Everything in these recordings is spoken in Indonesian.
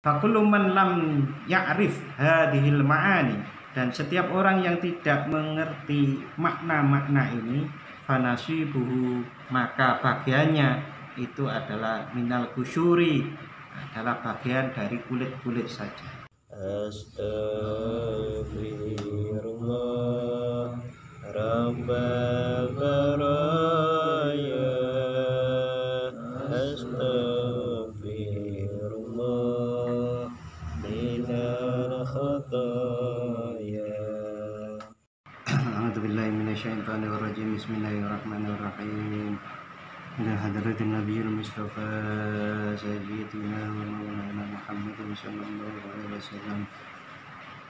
Fakullu man lam ya'rif hadhil ma'ani, dan setiap orang yang tidak mengerti makna-makna ini, fanasibuhu, maka bagiannya itu adalah minal kusyuri, adalah bagian dari kulit-kulit saja. Astaghfirullah Rabbal baraya, Astaghfirullah minal khataya. A'udzubillahi minasyaitonirrajim. Bismillahirrahmanirrahim. Ila hadratin nabiyil mustafa sayyidina wa maulana Muhammadin sallallahu alaihi wasallam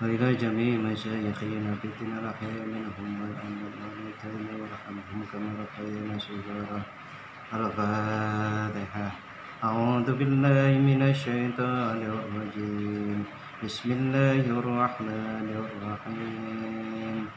wa ila jami'i masyayikhina fi dinil ahya minhum wal amwat warhamhum kama rabbayana shighara. Al-Fatihah. A'udzu billahi minasyaitonir rajim. Bismillahirrahmanirrahim.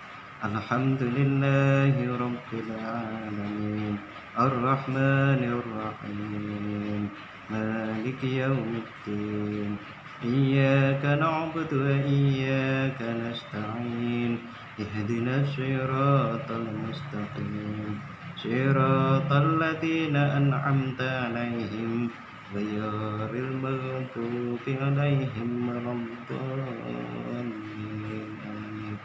Alhamdulillahi rabbil alamin. Ar-Rahmanir Rahim. Maliki yaumiddin. Iyyaka na'budu wa iyyaka nasta'in. Ihdinas siratal mustaqim. Siratal ladzina an'amta 'alaihim ghairil maghdubi 'alaihim waladdallin. Amin.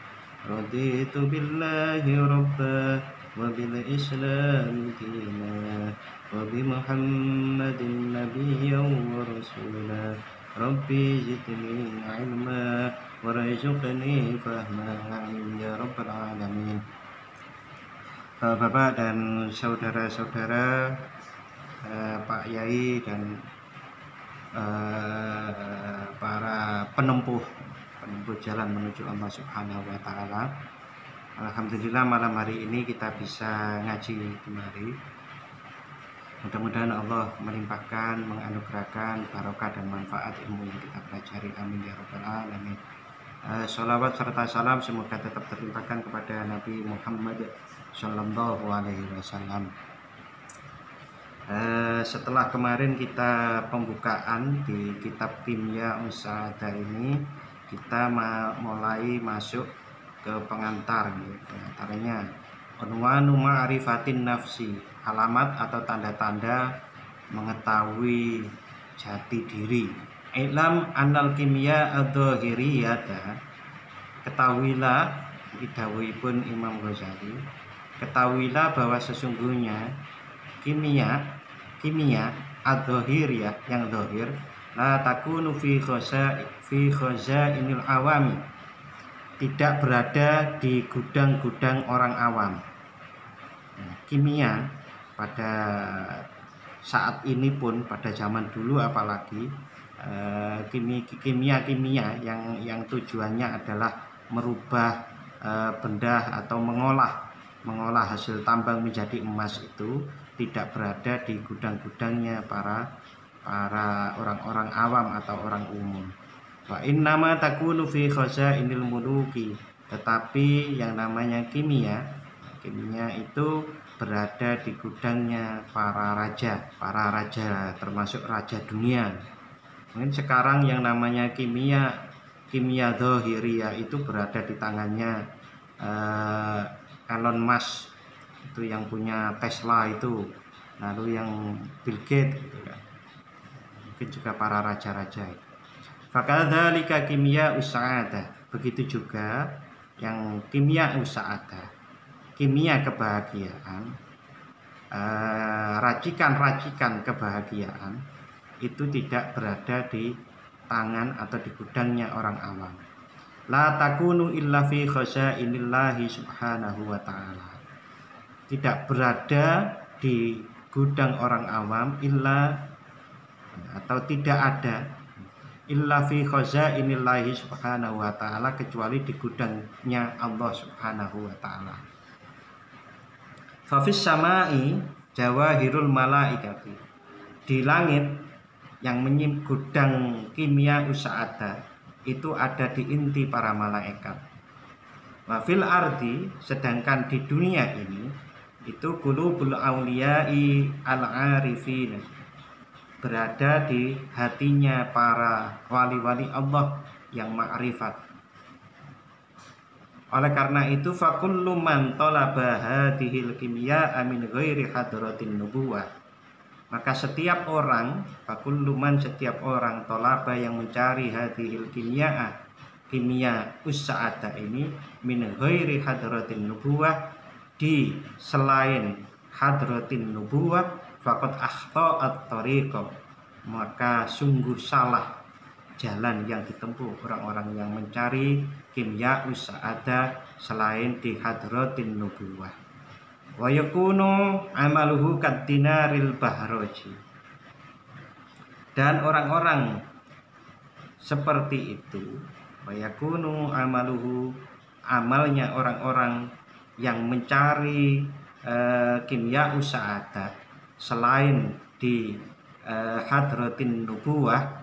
Raditu billahi rabba wa bil islam dina wa bi Muhammadin nabiyyan wa rasula. Rabbi zidni ilma warzuqni fahma ya rabbal alamin. Bapak dan saudara-saudara, Pak Yai dan para penempuh jalan menuju Allah Subhanahu wa Ta'ala. Alhamdulillah malam hari ini kita bisa ngaji kembali. Mudah-mudahan Allah melimpahkan, menganugerahkan barokah dan manfaat ilmu yang kita pelajari. Amin ya rabbal alamin. Sholawat serta salam semoga tetap terlimpahkan kepada Nabi Muhammad Sallallahu Alaihi Wasallam. Setelah kemarin kita pembukaan di kitab Kimia Usa'adah ini, kita mulai masuk ke pengantar. Pengantarnya unwanu ma'rifatin nafsi, alamat atau tanda-tanda mengetahui jati diri. Ilam annal kimia adzahiriyata, ketahuilah, didhawuhipun Imam Ghazali, ketahuilah bahwa sesungguhnya kimia adzahiriyah, yang zahir, la takunu fi khazainil awami, tidak berada di gudang-gudang orang awam. Kimia pada saat ini pun, pada zaman dulu apalagi, kimia yang tujuannya adalah merubah benda atau mengolah hasil tambang menjadi emas itu tidak berada di gudang-gudangnya para orang-orang awam atau orang umum. Wa innama takunu fi khazainil muluki, tetapi yang namanya kimia itu berada di gudangnya para raja termasuk raja dunia. Mungkin sekarang yang namanya kimia dzahiriyah itu berada di tangannya Elon Musk, itu yang punya Tesla itu, lalu yang Bill Gates gitu kan. Mungkin juga para raja-raja itu. Fakadzalika kimia usa'adah, begitu juga yang kimia usa'adah, kimia kebahagiaan, racikan kebahagiaan itu tidak berada di tangan atau di gudangnya orang awam. La takunu illa fi khazainillahi subhanahu wa ta'ala, tidak berada di gudang orang awam atau tidak ada illa fi khazainillahi subhanahu wa ta'ala, kecuali di gudangnya Allah subhanahu wa ta'ala. Fafis samai jawahirul malaikati, di langit yang gudang kimia usa'adah itu ada di inti para malaikat. Wa fil ardi, sedangkan di dunia ini itu qulubul auliyai al-arifin, berada di hatinya para wali-wali Allah yang ma'rifat. Oleh karena itu fakullu man talaba hadhil kimya min ghairi hadratin nubuwah, maka setiap orang, fakullu man setiap orang talaba yang mencari hadhil kimya us'ada ini min ghairi hadratin nubuwah, di selain hadratin nubuwah, faqad akhta'at tariqa, maka sungguh salah jalan yang ditempuh orang-orang yang mencari kimya us'ada selain di hadratin nubuwah. Wa yakunu amaluhu kadinaril bahroji, dan orang-orang seperti itu, wa yakunu amaluhu, amalnya orang-orang yang mencari kimya us'ada selain di hadratin nubuwah,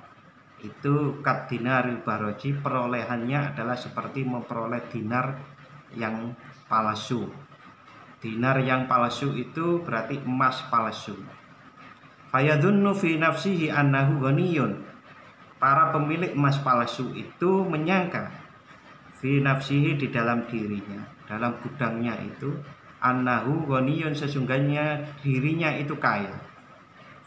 itu kadinaril bahroji, perolehannya adalah seperti memperoleh dinar yang palsu. Dinar yang palsu itu berarti emas palsu. Fayadunnu fi nafsihi annahu ghaniyun, para pemilik emas palsu itu menyangka fi nafsihi, di dalam dirinya, dalam gudangnya itu, annahu ghaniyun, sesungguhnya dirinya itu kaya.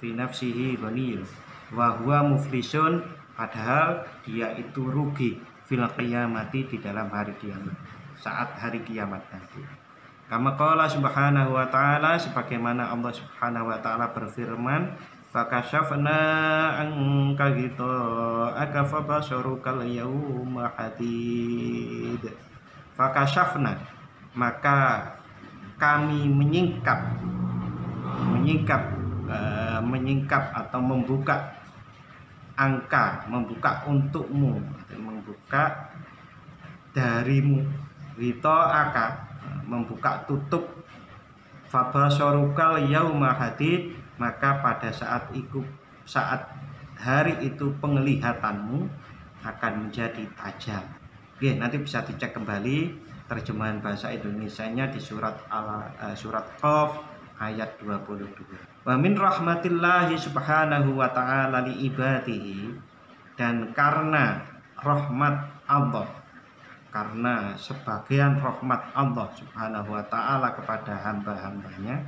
Fi nafsihi ghaniyun wa huwa muflisun, padahal dia itu rugi fil qiyamati, di dalam hari kiamat, saat hari kiamat nanti. Kama qala subhanahu wa ta'ala, sebagaimana Allah subhanahu wa ta'ala berfirman, fakashafna anka ghita'aka fabasharukal yawma hadid. Fakashafna, maka kami menyingkap atau membuka angka, membuka untukmu, membuka darimu, ghita'aka, membuka tutup, fabasharukal yauma hadid, maka pada saat hari itu penglihatanmu akan menjadi tajam. Oke, nanti bisa dicek kembali terjemahan bahasa Indonesianya di surat Qaf ayat 22. Wa min rahmatillahi subhanahu wa ta'ala li ibadihi, dan karena rahmat Allah, karena sebagian rahmat Allah subhanahu wa ta'ala kepada hamba-hambanya,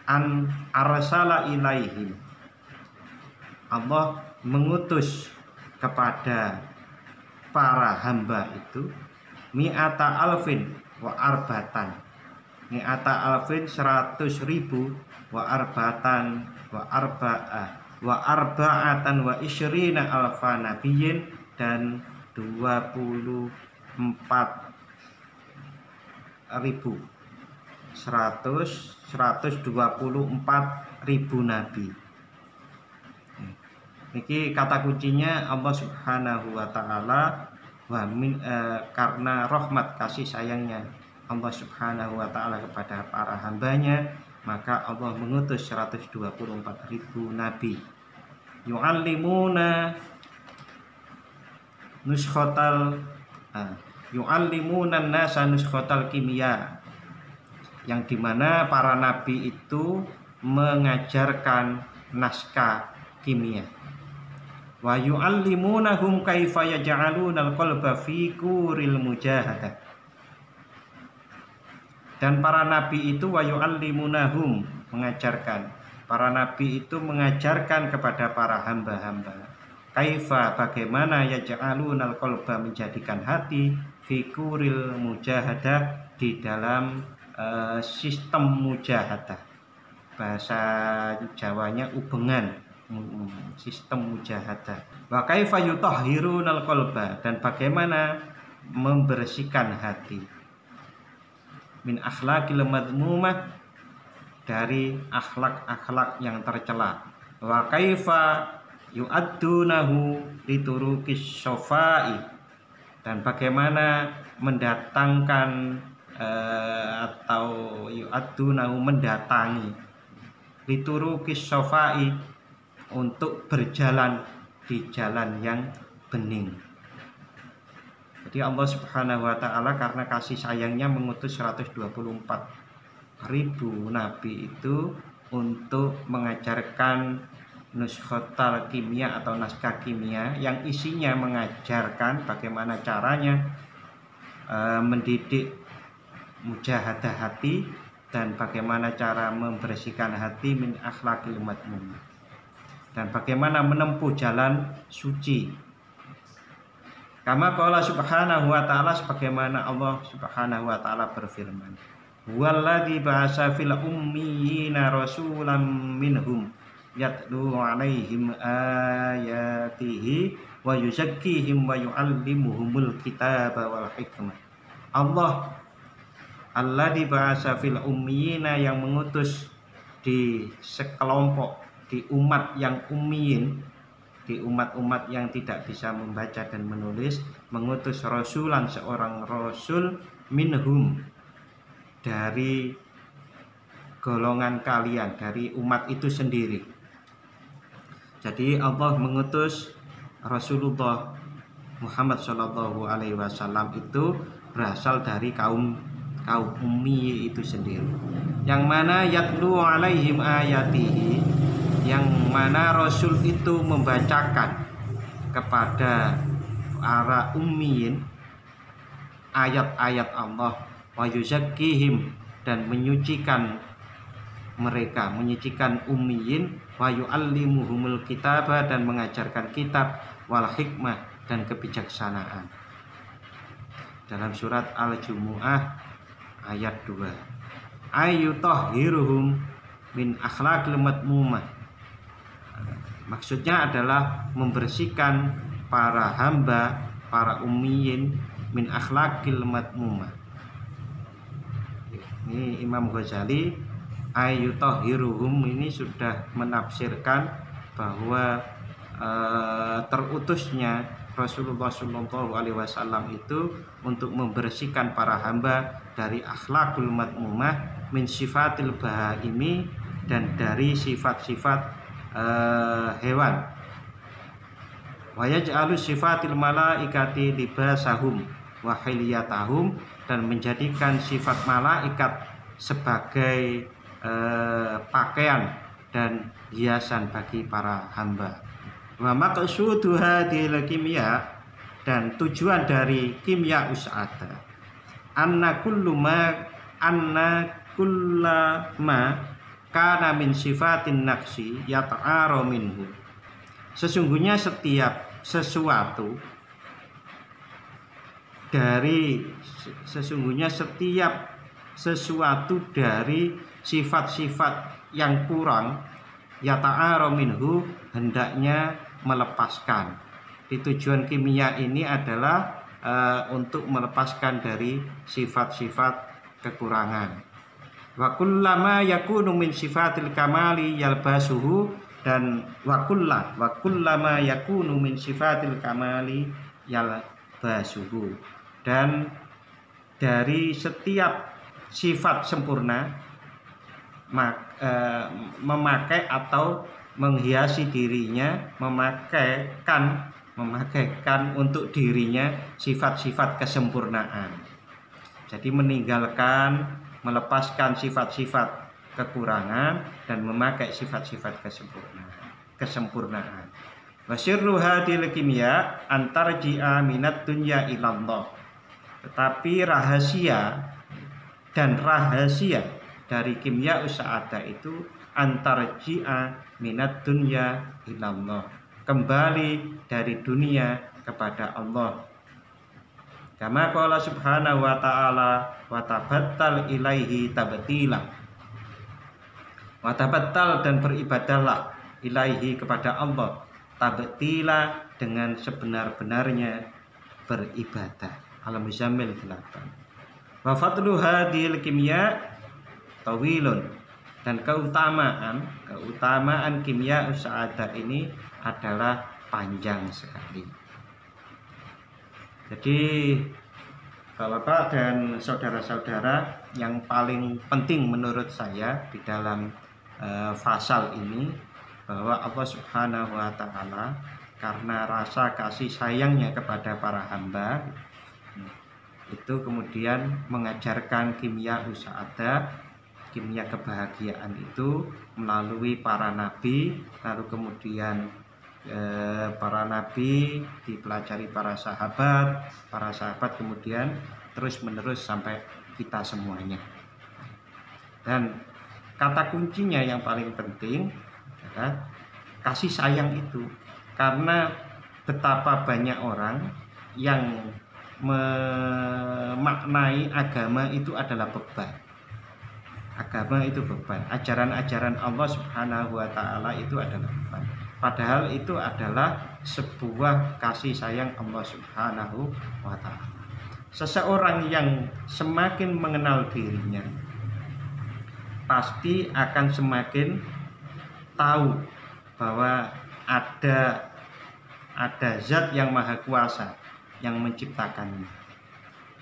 an arsala ilaihim, Allah mengutus kepada para hamba itu mi'ata alfin wa arbatan, mi'ata alfin 100.000, wa arbatan wa arba'atan wa isyrina alfa nabiyin, dan 24.000 nabi. Niki kata kuncinya Allah subhanahu wa ta'ala, karena rahmat kasih sayangnya Allah subhanahu wa ta'ala kepada para hambanya, maka Allah mengutus 124.000 nabi. Yu'allimuna nasa nuskhotal kimia, yang dimana para nabi itu mengajarkan naskah kimia. Wa yu'allimunahum kaifa yaj'alunal qalba fi quril mujahadah, dan para nabi itu wa yu'allimunahum, mengajarkan, para nabi itu mengajarkan kepada para hamba-hamba, kaifa, bagaimana, yaj'alunal qalba, menjadikan hati, fi quril mujahadah, di dalam sistem mujahadah, bahasa Jawanya ubengan, sistem mujahadah. Wa kaifa yutahhirunal qalba, dan bagaimana membersihkan hati, min akhlaqil madmumah, dari akhlak-akhlak yang tercela. Wa kaifa yu'addunahu lituruqis syafai, dan bagaimana mendatangkan atau yu'addunahu, mendatangi, lituruqis syafai, untuk berjalan di jalan yang bening. Jadi Allah subhanahu wa ta'ala karena kasih sayangnya mengutus 124.000 nabi itu untuk mengajarkan nuskhotal kimia atau naskah kimia yang isinya mengajarkan bagaimana caranya mendidik mujahadah hati dan bagaimana cara membersihkan hati min akhlaqil madmum dan bagaimana menempuh jalan suci. Kama qala subhanahu wa ta'ala, sebagaimana Allah subhanahu wa ta'ala berfirman, huwallazi ba'asa fil ummiyina rasulan minhum yatlu alaihim ayatihi wa yuzakkihim wa yu'allimuhumul kitaba wal hikmah. Allah alladzi ba'asa fil ummiyina, yang mengutus di sekelompok, di umat yang ummiyin, di umat-umat yang tidak bisa membaca dan menulis, mengutus rasulan, seorang rasul, minhum, dari golongan kalian, dari umat itu sendiri. Jadi Allah mengutus Rasulullah Muhammad Shallallahu Alaihi Wasallam itu berasal dari kaum ummi itu sendiri, yang mana yatlu alaihim ayatihi, yang mana Rasul itu membacakan kepada para ummiyin ayat-ayat Allah, wa yuzakkihim, dan menyucikan mereka, menyucikan ummiyin, wa yu'allimuhumul kitaba, dan mengajarkan kitab, wal hikmah, dan kebijaksanaan. Dalam surat Al-Jumu'ah ayat 2, ayyutahhiruhum min akhlaqil madmumah, maksudnya adalah membersihkan para hamba, para ummiyin, min akhlaqil madmumah. Ini Imam Ghazali ayyutahhiruhum ini sudah menafsirkan bahwa terutusnya Rasulullah Shallallahu Alaihi Wasallam itu untuk membersihkan para hamba dari akhlakul madmumah, min sifatil bahaimi, dan dari sifat-sifat hewan. Wa yaj'alu sifatil malaikati libasahum wa hilyatahum, dan menjadikan sifat malaikat sebagai pakaian dan hiasan bagi para hamba. Wa maqsudu hadhil kimia, dan tujuan dari kimia us'ada, anna kullama kana min sifatin naqsi yata'ara minhu, sesungguhnya setiap sesuatu dari sifat-sifat yang kurang, yata'ara minhu, hendaknya melepaskan. Tujuan kimia ini adalah untuk melepaskan dari sifat-sifat kekurangan. Wa kullama yakunu min sifatil kamali yalbasuhu, dan wa kullama yakunu min sifatil kamali yalbasuhu, dan dari setiap sifat sempurna memakai atau menghiasi dirinya, memakaikan untuk dirinya sifat-sifat kesempurnaan. Jadi melepaskan sifat-sifat kekurangan dan memakai sifat-sifat kesempurnaan. Wasirru hadil kimia antarji'a minat dunya ilallah, tetapi rahasia dari kimia usa'ada itu antarji'a minat dunya ilallah, kembali dari dunia kepada Allah. Kama qala subhanahu wa ta'ala, wa tabattal ilaihi tabtila, wa tabattal, dan beribadahlah, ilaihi, kepada Allah, tabtila, dengan sebenar-benarnya beribadah. Al-Muzammil 8. Wa fadlu hadhil kimia tawilun, dan keutamaan kimia usa'adah ini adalah panjang sekali. Jadi Bapak dan saudara-saudara, yang paling penting menurut saya di dalam fasal ini, bahwa Allah Subhanahu wa Ta'ala karena rasa kasih sayangnya kepada para hamba itu kemudian mengajarkan kimia usa'adah kimia kebahagiaan itu melalui para nabi, lalu kemudian para nabi dipelajari para sahabat kemudian terus menerus sampai kita semuanya. Dan kata kuncinya yang paling penting adalah kasih sayang itu, karena betapa banyak orang yang memaknai agama itu adalah beban. Agama itu beban, ajaran-ajaran Allah Subhanahu wa Ta'ala itu adalah beban. Padahal itu adalah sebuah kasih sayang Allah Subhanahu wa Ta'ala. Seseorang yang semakin mengenal dirinya pasti akan semakin tahu bahwa ada zat yang maha kuasa yang menciptakannya.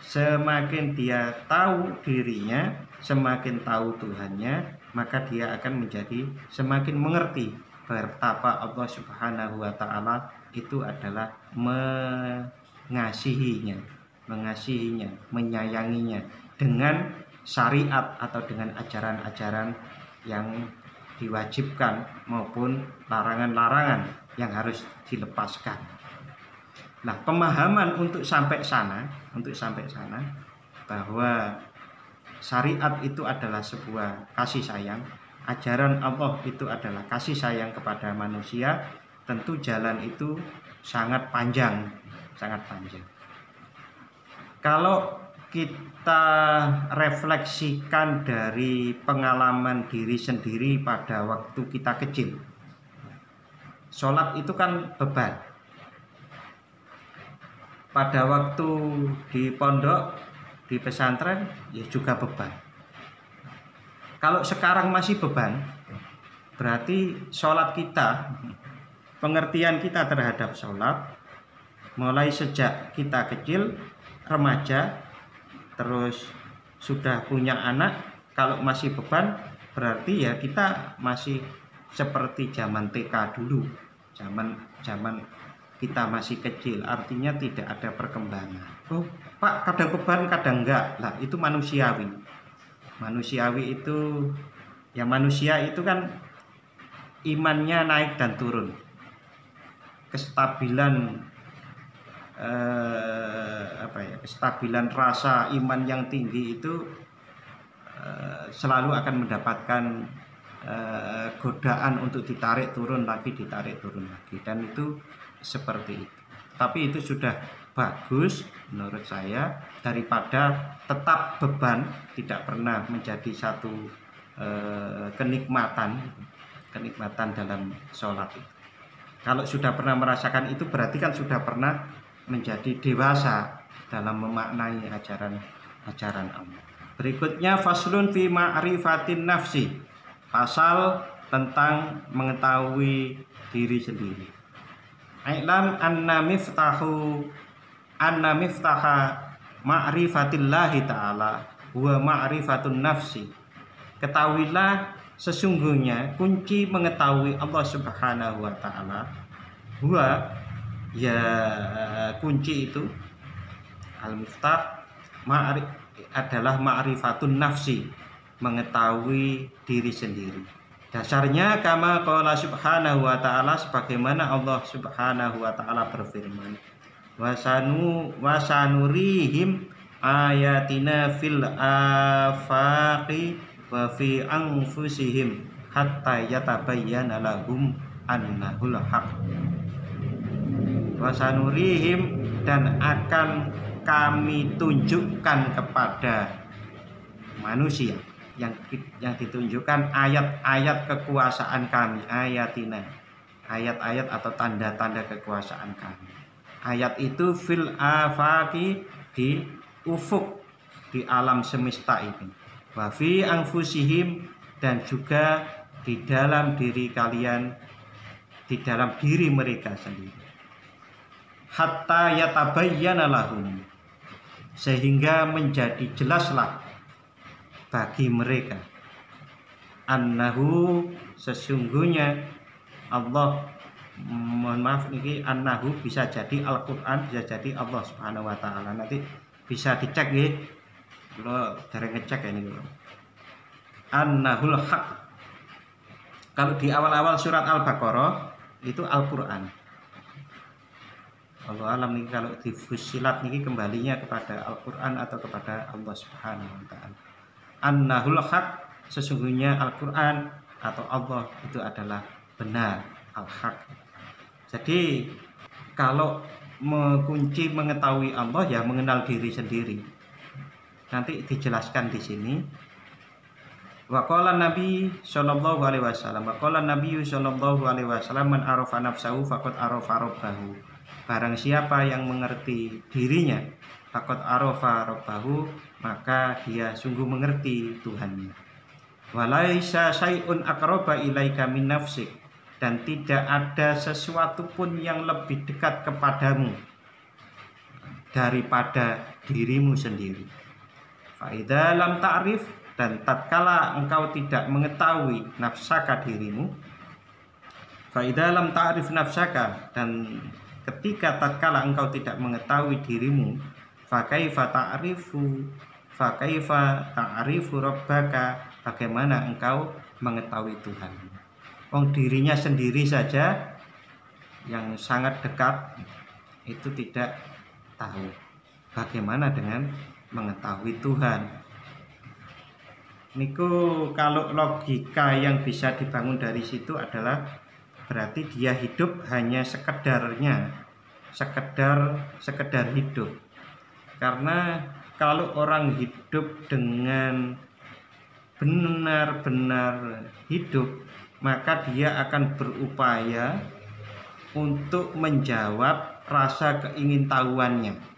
Semakin dia tahu dirinya, semakin tahu Tuhannya, maka dia akan menjadi semakin mengerti betapa Allah Subhanahu wa Ta'ala itu adalah mengasihinya, menyayanginya dengan syariat atau dengan ajaran-ajaran yang diwajibkan maupun larangan-larangan yang harus dilepaskan. Nah, pemahaman untuk sampai sana bahwa syariat itu adalah sebuah kasih sayang, ajaran Allah itu adalah kasih sayang kepada manusia, tentu jalan itu sangat panjang. Kalau kita refleksikan dari pengalaman diri sendiri pada waktu kita kecil, sholat itu kan beban. Pada waktu di pondok, di pesantren, ya juga beban. Kalau sekarang masih beban, berarti sholat kita, pengertian kita terhadap sholat, mulai sejak kita kecil, remaja, terus sudah punya anak, kalau masih beban, berarti ya kita masih seperti zaman TK dulu, zaman kita masih kecil, artinya tidak ada perkembangan. Oh Pak, kadang beban kadang enggak, lah itu manusiawi itu ya, manusia itu kan imannya naik dan turun, kestabilan kestabilan rasa iman yang tinggi itu selalu akan mendapatkan godaan untuk ditarik turun lagi, dan itu seperti itu. Tapi itu sudah bagus menurut saya daripada tetap beban, tidak pernah menjadi satu kenikmatan dalam sholat itu. Kalau sudah pernah merasakan itu, berarti kan sudah pernah menjadi dewasa dalam memaknai ajaran Allah. Berikutnya faslun fi ma'rifatin nafsi, pasal tentang mengetahui diri sendiri. Ailam anna miftaha ma'rifatillahi ta'ala huwa ma'rifatun nafsi. Ketahuilah sesungguhnya kunci mengetahui Allah Subhanahu wa Ta'ala, huwa, ya kunci itu, al-miftah adalah ma'rifatun nafsi, mengetahui diri sendiri. Dasarnya kama qala Subhanahu wa Ta'ala, sebagaimana Allah Subhanahu wa Ta'ala berfirman, wasanurihim ayatina fil afaqi wa fi anfusihim hatta yatabayyana lahum annahul haq. Wasanurihim, dan akan kami tunjukkan kepada manusia, yang ditunjukkan ayat-ayat kekuasaan kami, ayatina, ayat-ayat atau tanda-tanda kekuasaan kami. Ayat itu fil afaqi, di ufuk, di alam semesta ini, wa fi anfusihim, dan juga di dalam diri kalian, di dalam diri mereka sendiri. Hatta yatabayyana lahum, sehingga menjadi jelaslah bagi mereka, annahu, sesungguhnya Allah, mohon maaf ini annahu bisa jadi Al-Quran, bisa jadi Allah Subhanahu wa Ta'ala. Nanti bisa dicek ya, kalau dari ngecek ini. annahul haq. Kalau di awal-awal surat Al-Baqarah itu Al-Qur'an. Allah alam ini kalau di Fussilat ini kembalinya kepada Al-Qur'an atau kepada Allah Subhanahu wa taala. Annahul haq, sesungguhnya Al-Qur'an atau Allah itu adalah benar, al-haq. Jadi kalau mengunci mengetahui Allah ya mengenal diri sendiri. Nanti dijelaskan di sini. Wa qala Nabi sallallahu alaihi wasallam, wa qala Nabi sallallahu alaihi wasallam, man arafa nafsahu faqad arafa rabbahu. Barang siapa yang mengerti dirinya, faqad arafa rabbahu, maka dia sungguh mengerti Tuhannya. Walaisa syai'un aqraba ilaika min nafsik, dan tidak ada sesuatu pun yang lebih dekat kepadamu daripada dirimu sendiri. Fa idza lam ta'rif, dan tatkala engkau tidak mengetahui nafsaka dirimu, fa idza lam ta'rif nafsaka, dan ketika tatkala engkau tidak mengetahui dirimu, fa kaifa ta'rifu rabbaka, bagaimana engkau mengetahui Tuhan. Wong dirinya sendiri saja yang sangat dekat itu tidak tahu, bagaimana dengan mengetahui Tuhan. Niku kalau logika yang bisa dibangun dari situ adalah berarti dia hidup hanya sekedar hidup. Karena kalau orang hidup dengan benar-benar hidup, maka dia akan berupaya untuk menjawab rasa keingintahuannya.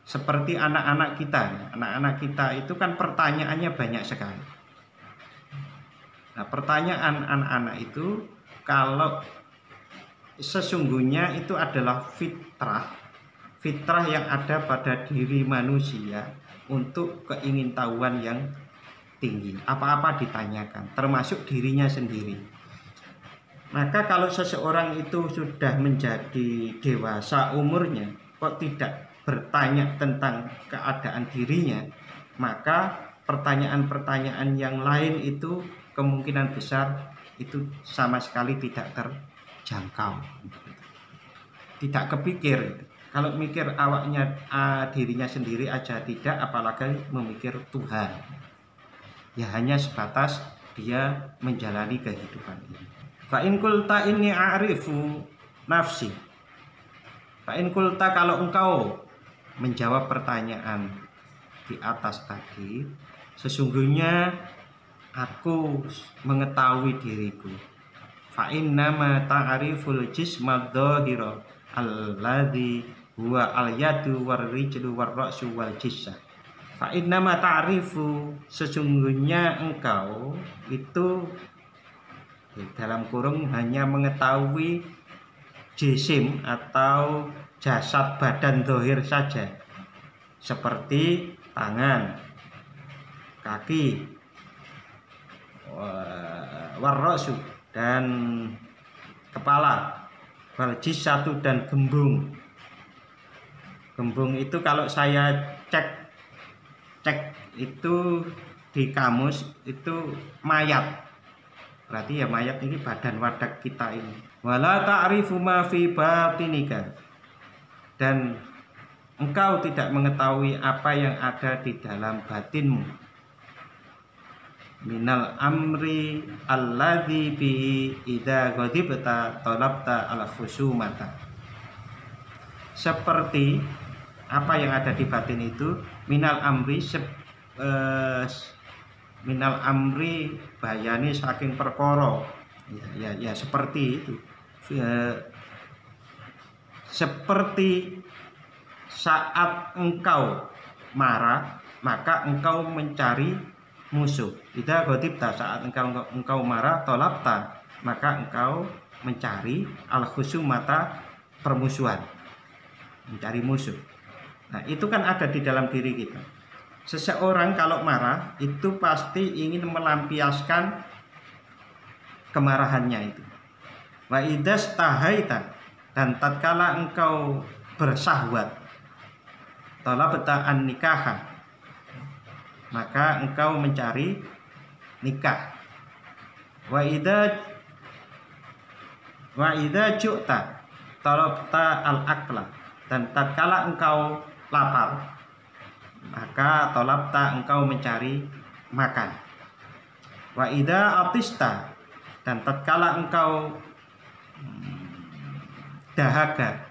Seperti anak-anak kita itu kan pertanyaannya banyak sekali. Nah, pertanyaan anak-anak itu kalau sesungguhnya itu adalah fitrah yang ada pada diri manusia untuk keingintahuan yang tinggi. Apa-apa ditanyakan, termasuk dirinya sendiri. Maka kalau seseorang itu sudah menjadi dewasa umurnya, kok tidak bertanya tentang keadaan dirinya, maka pertanyaan-pertanyaan yang lain itu kemungkinan besar itu sama sekali tidak terjangkau, tidak kepikir. Kalau mikir awaknya dirinya sendiri aja tidak, apalagi memikir Tuhan. Ya hanya sebatas dia menjalani kehidupan ini. Fa in qulta inni a'rifu nafsi. Fa in qulta, kalau engkau menjawab pertanyaan di atas tadi, sesungguhnya aku mengetahui diriku. Fa innama ta'riful jisma dzahira alladzi huwa al-yadu war-rijlu war-ra'su wal-jissa. Fa innama ta'rifu, sesungguhnya engkau itu dalam kurung hanya mengetahui jisim atau jasad badan zahir saja, seperti tangan, kaki, warrosu dan kepala, waljisatu dan gembung. Gembung itu kalau saya cek itu di kamus itu mayat. Berarti ya mayat ini badan wadak kita ini. Wala ta'rifu ma fi batinika, dan engkau tidak mengetahui apa yang ada di dalam batinmu. Minal amri alladzi bihi idza ghadibta talabta al khusumata. Seperti apa yang ada di batin itu, minal amri bayani saking perkara. Ya seperti itu. Seperti saat engkau marah, maka engkau mencari musuh. Idza ghadibta, saat engkau marah, talabta, maka engkau mencari al-khusumata, permusuhan, mencari musuh. Nah, itu kan ada di dalam diri kita. Seseorang kalau marah itu pasti ingin melampiaskan kemarahannya itu. Wa idzas tahaita, dan tatkala engkau bersahwat, talabta an nikaha, maka engkau mencari nikah. Wa idza ju'ta talabta al-akla, dan tatkala engkau lapar maka talabta engkau mencari makan. Wa idza atista, dan tatkala engkau dahaga,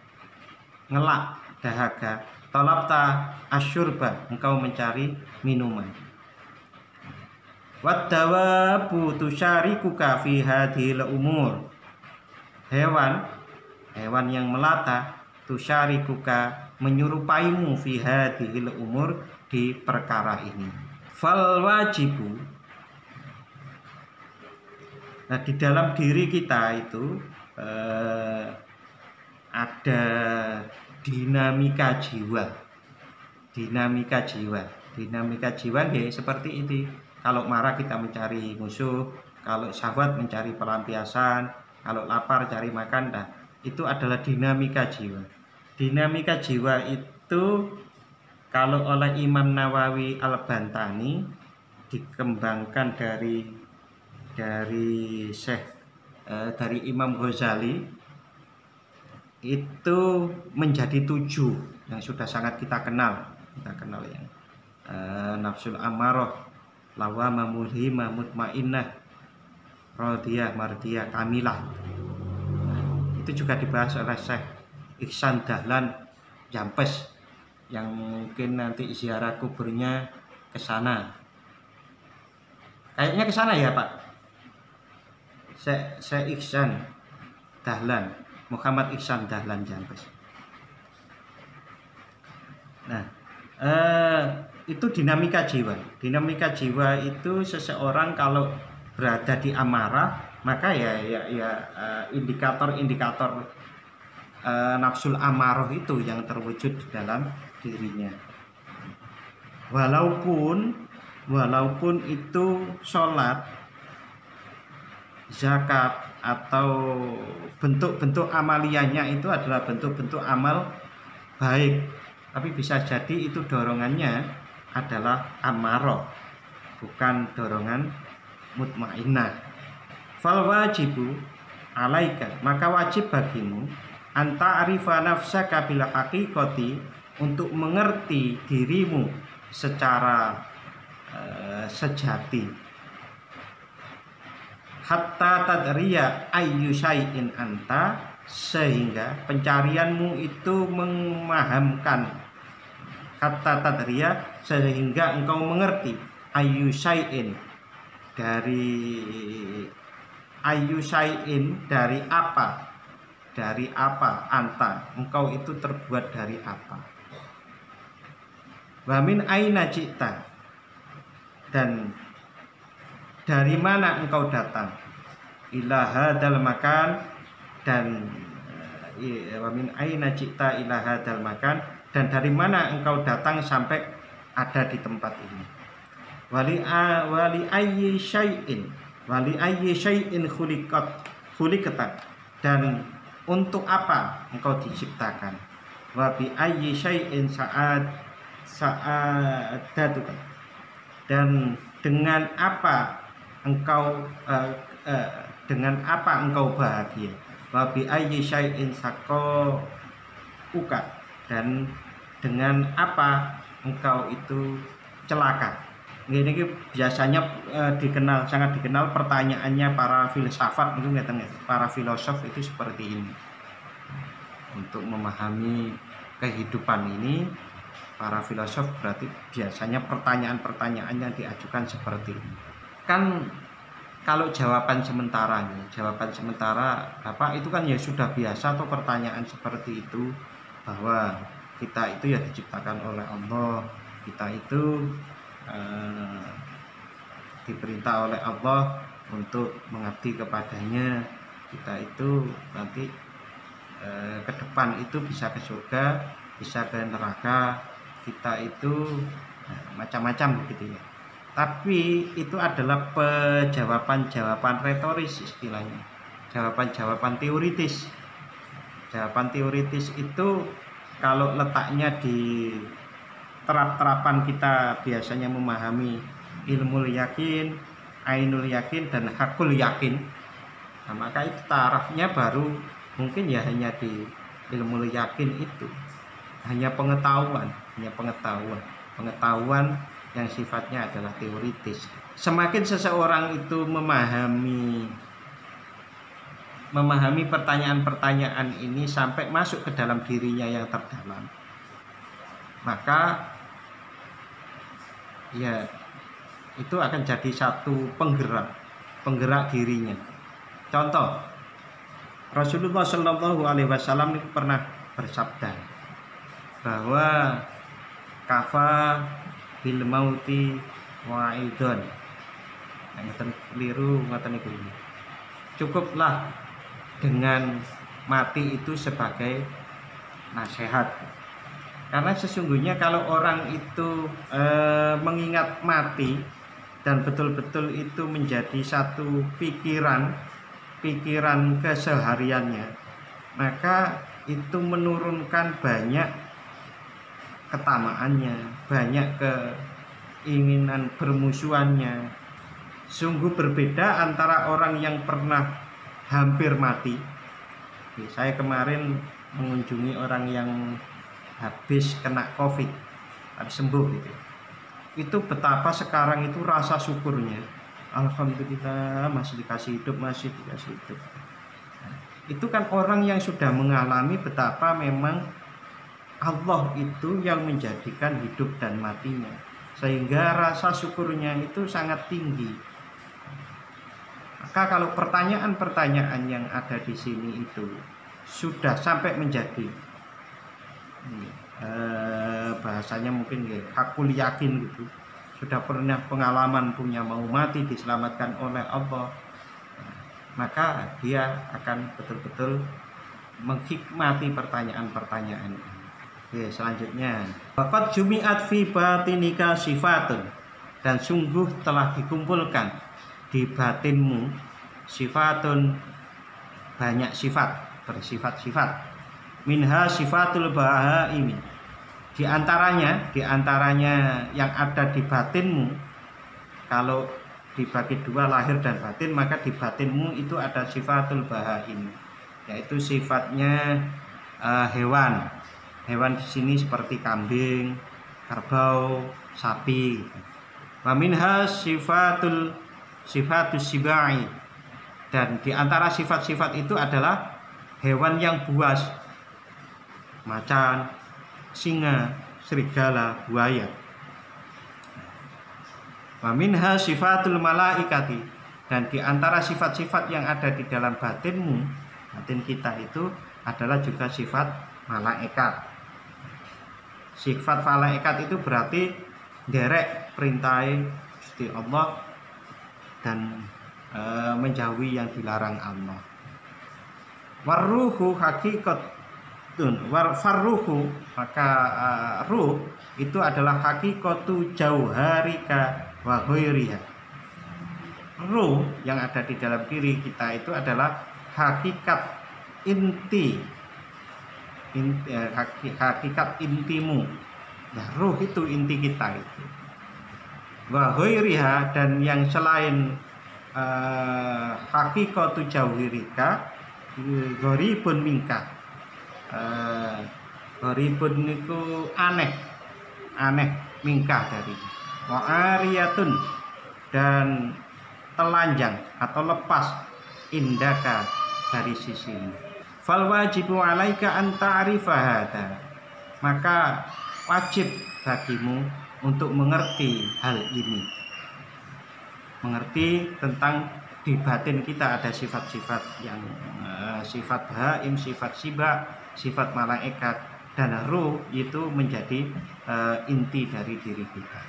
ngelak, dahaga, talabta asyurba, engkau mencari minuman. Wad-dawabu tusyarikuka fi hadhil umur, hewan yang melata, tusyarikuka, menyerupaimu, fi hadhil umur, di perkara ini. Fal wajibu, nah di dalam diri kita itu ada dinamika jiwa. Dinamika jiwa ya seperti ini. Kalau marah kita mencari musuh, kalau syahwat mencari pelampiasan, kalau lapar cari makan. Nah, itu adalah dinamika jiwa. Dinamika jiwa itu kalau oleh Imam Nawawi Al-Bantani dikembangkan dari Imam Ghazali, itu menjadi 7 yang sudah sangat kita kenal yang nafsul amarah, lawamah, mulhimah, mutmainnah, radiyah, mardiyah, kamilah. Itu juga dibahas oleh Syekh Ihsan Dahlan Jampes, yang mungkin nanti ziarah kuburnya ke sana. Kayaknya ke sana ya, Pak. Syekh Ihsan Dahlan, Muhammad Ihsan Dahlan Jampes. Nah, itu dinamika jiwa. Dinamika jiwa itu seseorang kalau berada di amarah, maka ya indikator-indikator nafsul amarah itu yang terwujud di dalam dirinya. Walaupun itu sholat, zakat, atau bentuk-bentuk amaliyahnya itu adalah bentuk-bentuk amal baik, tapi bisa jadi itu dorongannya adalah amarah, bukan dorongan mutmainnah. Fal wajibu alaika, maka wajib bagimu, anta arifa nafsaka bil haqiqati, untuk mengerti dirimu secara sejati. Hatta tadriya ayyu syai'in anta, sehingga pencarianmu itu memahamkan. Hatta tadriya, sehingga engkau mengerti, ayyu syai'in, dari apa anta, engkau itu terbuat dari apa. Wa min aina ji'ta, dan dari mana engkau datang. Ila hadzal makan, dan wa min aina ji'ta ila hadzal makan, dan dari mana engkau datang sampai ada di tempat ini. Wali ayyi syai'in khuliqat, dan untuk apa engkau diciptakan. Wa bi ayyi syai'in sa'adatuka, dan dengan apa engkau bahagia. Wa bi ayyi syai'in saqauka, dan dengan apa engkau itu celaka. Ini biasanya sangat dikenal pertanyaannya para filsafat itu, para filosof itu seperti ini. Untuk memahami kehidupan ini, para filosof berarti biasanya pertanyaan-pertanyaan yang diajukan seperti ini. Kan kalau jawaban sementara Bapak itu kan ya sudah biasa atau pertanyaan seperti itu, bahwa kita itu ya diciptakan oleh Allah, kita itu diperintah oleh Allah untuk mengabdi kepadanya, kita itu nanti ke depan itu bisa ke surga, bisa ke neraka, kita itu macam-macam begitu ya. Tapi itu adalah jawaban retoris istilahnya, jawaban teoritis. Jawaban teoritis itu kalau letaknya di terapan kita biasanya memahami ilmu yakin, ainul yakin dan hakul yakin. Nah, maka itu tarafnya baru mungkin ya hanya di ilmu yakin itu, hanya pengetahuan yang sifatnya adalah teoritis. Semakin seseorang itu memahami pertanyaan-pertanyaan ini sampai masuk ke dalam dirinya yang terdalam, maka ya itu akan jadi satu penggerak dirinya. Contoh, Rasulullah Shallallahu Alaihi Wasallam pernah bersabda bahwa kafa bil mauti wa'idun. Ngoten keliru, ngoten niku. Cukuplah dengan mati itu sebagai nasihat. Karena sesungguhnya kalau orang itu mengingat mati dan betul-betul itu menjadi satu pikiran kesehariannya, maka itu menurunkan banyak ketamaannya, banyak keinginan bermusuhannya. Sungguh berbeda antara orang yang pernah hampir mati. Saya kemarin mengunjungi orang yang habis kena COVID, tapi sembuh gitu. Itu betapa sekarang itu rasa syukurnya. Alhamdulillah masih dikasih hidup. Itu kan orang yang sudah mengalami betapa memang Allah itu yang menjadikan hidup dan matinya, sehingga rasa syukurnya itu sangat tinggi. Maka kalau pertanyaan-pertanyaan yang ada di sini itu sudah sampai menjadi bahasanya mungkin hakul yakin gitu, sudah pernah pengalaman punya mau mati diselamatkan oleh Allah, maka dia akan betul-betul menghikmati pertanyaan-pertanyaan. Oke, selanjutnya, waqad jumi'at fi batinika sifatun, dan sungguh telah dikumpulkan di batinmu sifatun, banyak sifat, bersifat-sifat. Minha sifatul bahaimi, di antaranya yang ada di batinmu. Kalau dibagi dua, lahir dan batin, maka di batinmu itu ada sifatul bahaimi, yaitu sifatnya hewan di sini seperti kambing, kerbau, sapi. Wa minha sifatus sibai, dan di antara sifat-sifat itu adalah hewan yang buas, macan, singa, serigala, buaya. Wa minha sifatul malaikati, dan di antara sifat-sifat yang ada di dalam batinmu, batin kita itu adalah juga sifat malaikat. Sifat malaikat itu berarti derek perintah Gusti Allah dan menjauhi yang dilarang Allah. Waruhu hakikatun, farruhu, maka ruh itu adalah hakikatu jauharika wa ghairiha. Ruh yang ada di dalam diri kita itu adalah hakikat inti, hakikat intimu. Nah, ruh itu inti kita itu. Wa ghairiha, dan yang selain hakikatu jauhirika, gharibun minka. Gharibun itu aneh mingkah dari. Wa ariyatun, dan telanjang atau lepas indaka dari sisimu. Fal wajibu alaika an ta'rifa hada, maka wajib bagimu untuk mengerti hal ini, mengerti tentang di batin kita ada sifat-sifat yang sifat bahaim, sifat siba, sifat malaikat, dan ruh itu menjadi inti dari diri kita.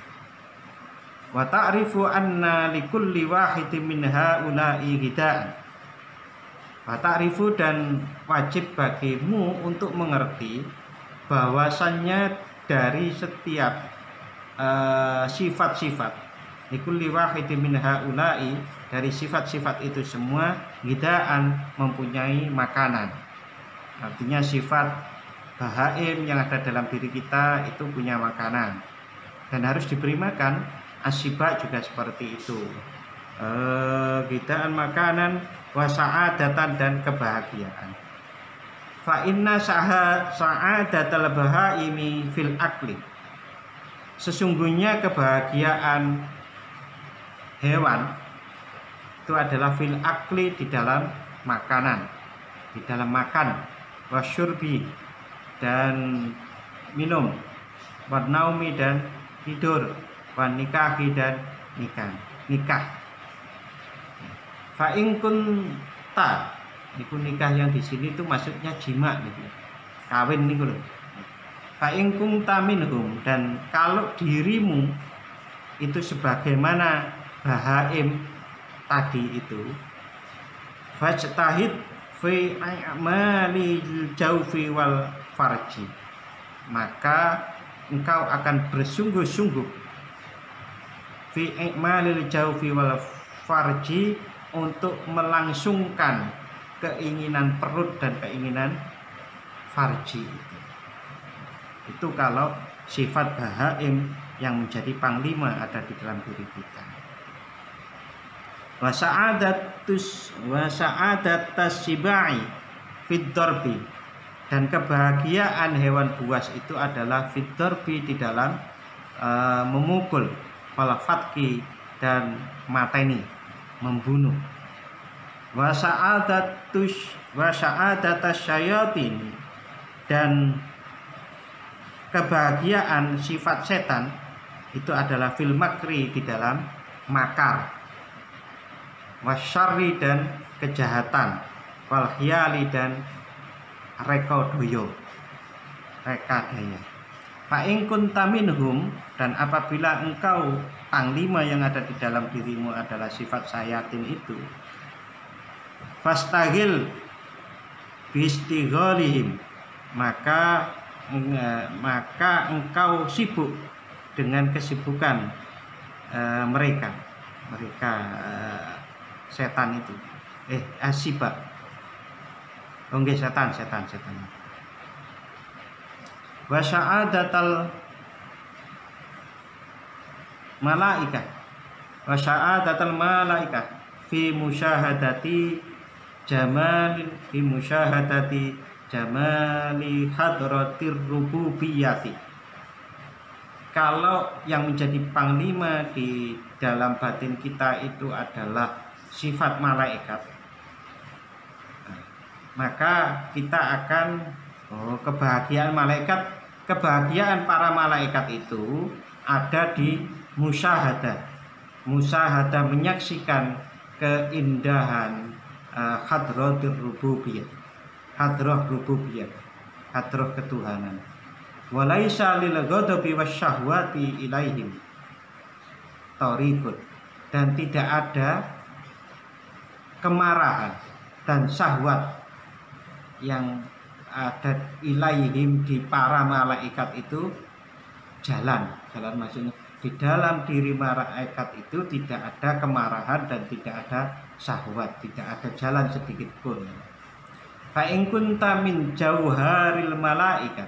Wa ta'rifu anna likulli wahidin min haula'i ghidaan. Wa ta'rifu, dan wajib bagimu untuk mengerti bahwasannya dari setiap sifat-sifat, likulli wahidin min haula'i, dari sifat-sifat itu semua, ghidaan, mempunyai makanan. Artinya sifat bahaim yang ada dalam diri kita itu punya makanan dan harus diberi makan. Asyiba juga seperti itu. gidaan makanan, wa sa'adatan dan kebahagiaan. Fa inna sa'adatal bahaimi fil akli. Sesungguhnya kebahagiaan hewan itu adalah fil akli, di dalam makanan, di dalam makan, wasyurbi dan minum, warnaumi dan tidur, wanikahi dan nikah. Fa in kunta, niku nikah yang di sini itu maksudnya jima gitu. Kawin niku lho. Fa in kunta minhum, dan kalau dirimu itu sebagaimana bahaim tadi itu, fajtahid fi a'mali jaufi wal farji, maka engkau akan bersungguh-sungguh fi i'malil jaufi wal farji, untuk melangsungkan keinginan perut dan keinginan farji. Itu kalau sifat bahaim yang menjadi panglima ada di dalam diri kita. Wa sa'adatas sibai fid darbi, dan kebahagiaan hewan buas itu adalah fid darbi, di dalam memukul, wal fatki dan mateni, membunuh. Wa sa'adatas syayatin, dan kebahagiaan sifat setan itu adalah fil makri, di dalam makar, wasyarri dan kejahatan, wal khiyali dan rekadaya. Fa in kunta minhum, dan apabila engkau panglima yang ada di dalam dirimu adalah sifat syayatin itu, fastahil bistighalihim, maka engkau sibuk dengan kesibukan mereka setan itu, asibak, setan. Wa sya'adatal malaikah fi musyahadati jamali hadratir rububiyyati. Kalau yang menjadi panglima di dalam batin kita itu adalah sifat malaikat, maka kita akan kebahagiaan para malaikat itu ada di musyahadah menyaksikan keindahan hadratir rububiyyah, hadrah ketuhanan. Walaisa lil ghadabi wasyahwati ilaihim tariqun, dan tidak ada kemarahan dan syahwat yang ada ilaihim di para malaikat itu jalan maksudnya di dalam diri malaikat itu tidak ada kemarahan dan tidak ada syahwat, tidak ada jalan sedikit pun. Fa in kunta min jauharil malaikat,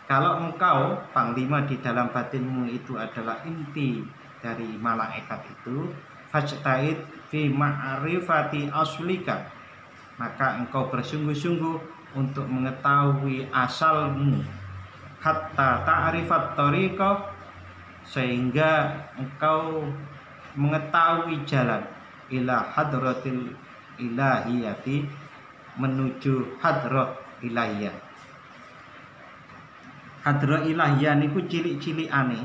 kalau engkau panglima di dalam batinmu itu adalah inti dari malaikat itu, fajtahid fi ma'rifati aslika, maka engkau bersungguh-sungguh untuk mengetahui asalmu, hatta ta'rifat tariqah, sehingga engkau mengetahui jalan ila hadratil ilahiyati, menuju hadrah ilahiyah. Hadrah ilahiyah niku cilik-cilikane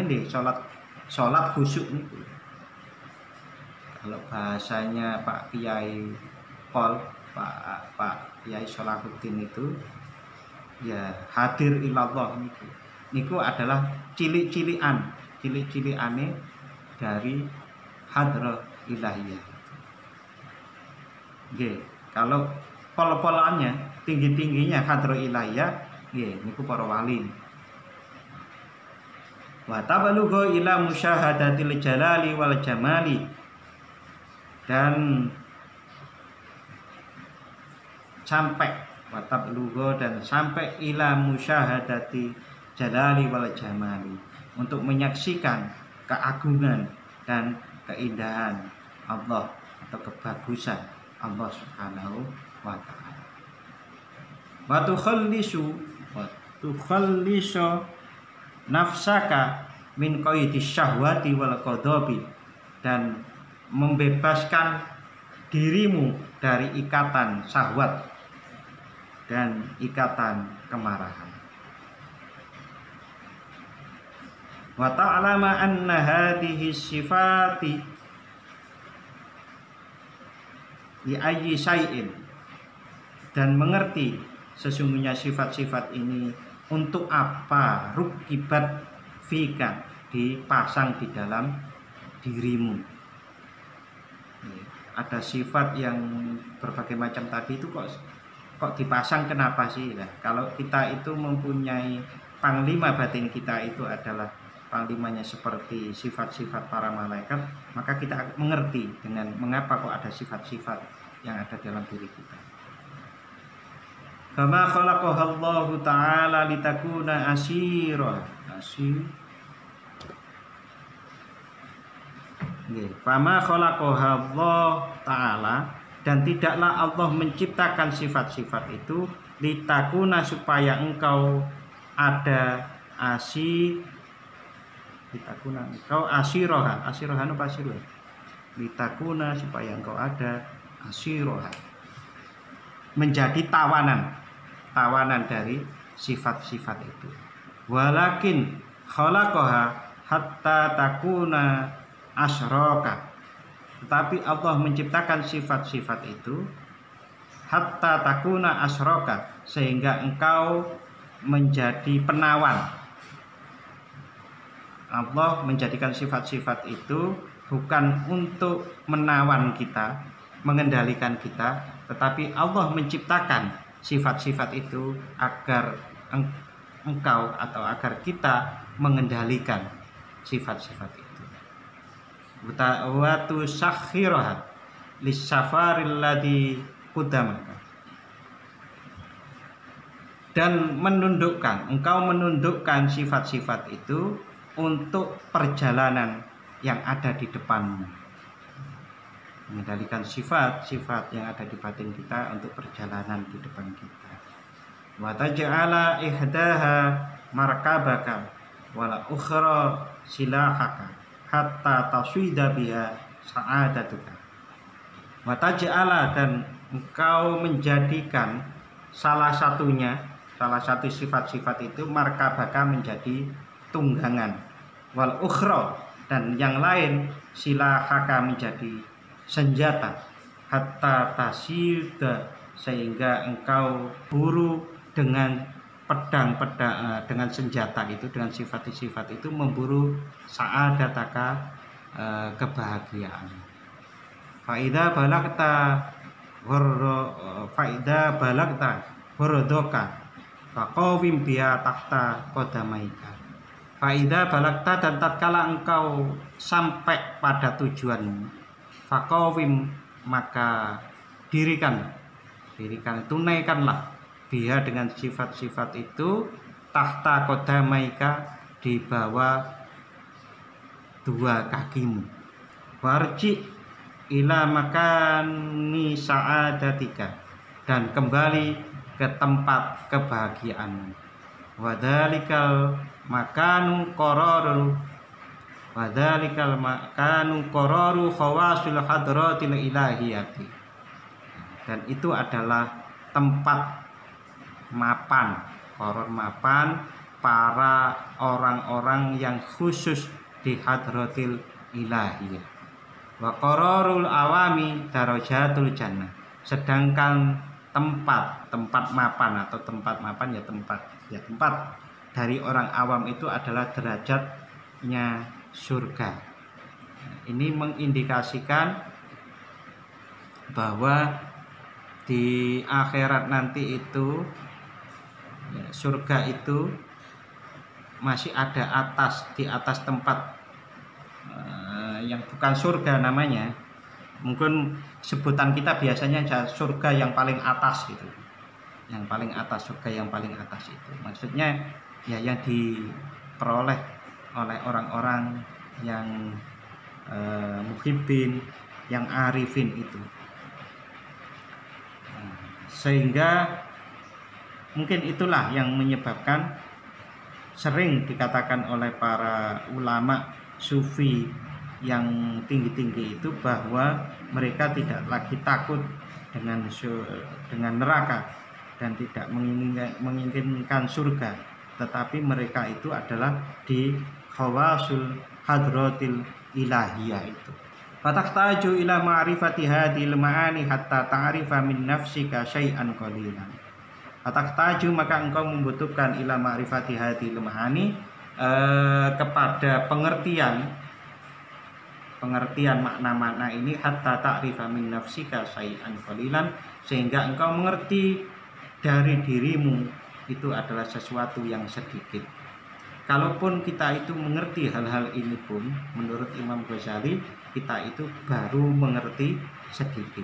nih salat khusyuk niku. Kalau bahasanya Pak Kiai Pol, Pak Kiai Salahuddin itu ya hadir ilallah niku adalah cilik-cilikane dari hadrah ilahiyah. Nggih, kalau pol-polannya tinggi-tingginya hadrah ilahiyah nggih niku para wali. Wa tabalugha ila musyahadatil jalali wal jamali, dan sampai watab lugo dan sampai ila musyahadati jalali wal jamali, untuk menyaksikan keagungan dan keindahan Allah atau kebagusan Allah Subhanahu wa taala. Wa tukhallisu nafsaka min qaidi syahwati wal qadabi, dan membebaskan dirimu dari ikatan syahwat dan ikatan kemarahan. Wa ta'lama anna hadhihi sifati li ayyi syai'in, dan mengerti sesungguhnya sifat-sifat ini untuk apa rukibat fika, dipasang di dalam dirimu. Ada sifat yang berbagai macam tadi itu kok dipasang, kenapa sih? Nah, kalau kita itu mempunyai panglima batin kita itu adalah panglimanya seperti sifat-sifat para malaikat, maka kita mengerti dengan mengapa kok ada sifat-sifat yang ada dalam diri kita. Kama khalaqahallahu ta'ala litakuna asyira. Fama khalaqahallahu ta'ala, dan tidaklah Allah menciptakan sifat-sifat itu litakuna, supaya engkau ada litakuna engkau asyiroha apa asyiroha, litakuna supaya engkau ada asyiroha, menjadi tawanan dari sifat-sifat itu. Walakin khalaqaha hatta takuna asyraka, tetapi Allah menciptakan sifat-sifat itu hatta takuna asyraka, sehingga engkau menjadi penawan. Allah menjadikan sifat-sifat itu bukan untuk menawan kita, mengendalikan kita, tetapi Allah menciptakan sifat-sifat itu agar engkau atau agar kita mengendalikan sifat-sifat itu. Wa tusakhkhiraha lis-safaril ladzi qudamaka, dan engkau menundukkan sifat-sifat itu untuk perjalanan yang ada di depanmu. Mengendalikan sifat-sifat yang ada di batin kita untuk perjalanan di depan kita. Wa taj'ala ihdaha markabaka wala ukhra silahaka hatta taswida biha sa'adatuka. Wa taj'ala, dan engkau menjadikan salah satu sifat-sifat itu markabaka menjadi tunggangan, wal ukhra, dan yang lain silahaka menjadi senjata, hatta tasida, sehingga engkau buru dengan pedang-pedang, dengan senjata itu, dengan sifat-sifat itu memburu sa'adataka, kebahagiaan. Faida balagta wardoka faqawim biha tahta qadamaika. Faida balagta, dan tatkala engkau sampai pada tujuanmu, faqawim, maka tunaikanlah biha, dengan sifat-sifat itu, tahta qadamaika, di bawah dua kakimu. Warji ila makani sa'adatika, dan kembali ke tempat kebahagiaanmu. Wadzalikal makanu qararu khawasul hadratil ilahiyati, dan itu adalah tempat mapan, koror mapan para orang-orang yang khusus di hadratil ilahiyah. Wa qararul awami darajatul jannah, sedangkan tempat mapan atau tempat dari orang awam itu adalah derajatnya surga. Ini mengindikasikan bahwa di akhirat nanti itu, surga itu masih ada di atas tempat yang bukan surga namanya. Mungkin sebutan kita biasanya surga yang paling atas gitu, yang paling atas, surga yang paling atas itu maksudnya ya yang diperoleh oleh orang-orang yang muhibbin, yang arifin itu. Sehingga mungkin itulah yang menyebabkan sering dikatakan oleh para ulama sufi yang tinggi-tinggi itu bahwa mereka tidak lagi takut dengan neraka dan tidak menginginkan surga, tetapi mereka itu adalah di khawasul hadratil ilahiyah itu. Fatahtaju ila ma'rifati hadhil ma'ani hatta ta'rifa min nafsika syai'an qalilan. Fatahtaju, maka engkau membutuhkan ila ma'rifati hadhil ma'ani, kepada pengertian makna-makna ini, hatta ta'rifa min nafsika syai'an qalilan, sehingga engkau mengerti dari dirimu itu adalah sesuatu yang sedikit. Kalaupun kita itu mengerti hal-hal ini pun, menurut Imam Ghazali, kita itu baru mengerti sedikit.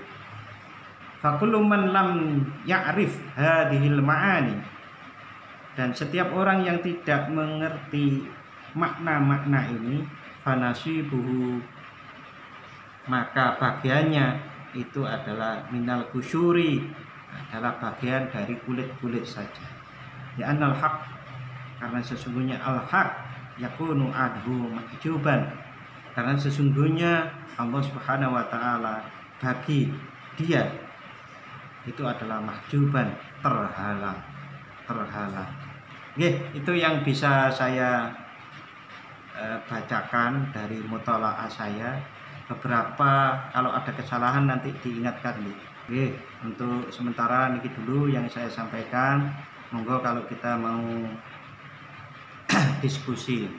Fakullu man lam ya'rif hadhil ma'ani, dan setiap orang yang tidak mengerti makna-makna ini, fanasibuhu, maka bagiannya itu adalah minal kusyuri, adalah bagian dari kulit-kulit saja. Ya annal haq, karena sesungguhnya al-haq yakunu adhu mahjuban, karena sesungguhnya Allah Subhanahu wa taala bagi dia itu adalah mahjuban, terhalang. Itu yang bisa saya bacakan dari mutalaah saya. Beberapa kalau ada kesalahan nanti diingatkan. Untuk sementara niki dulu yang saya sampaikan. Monggo kalau kita mau diskusi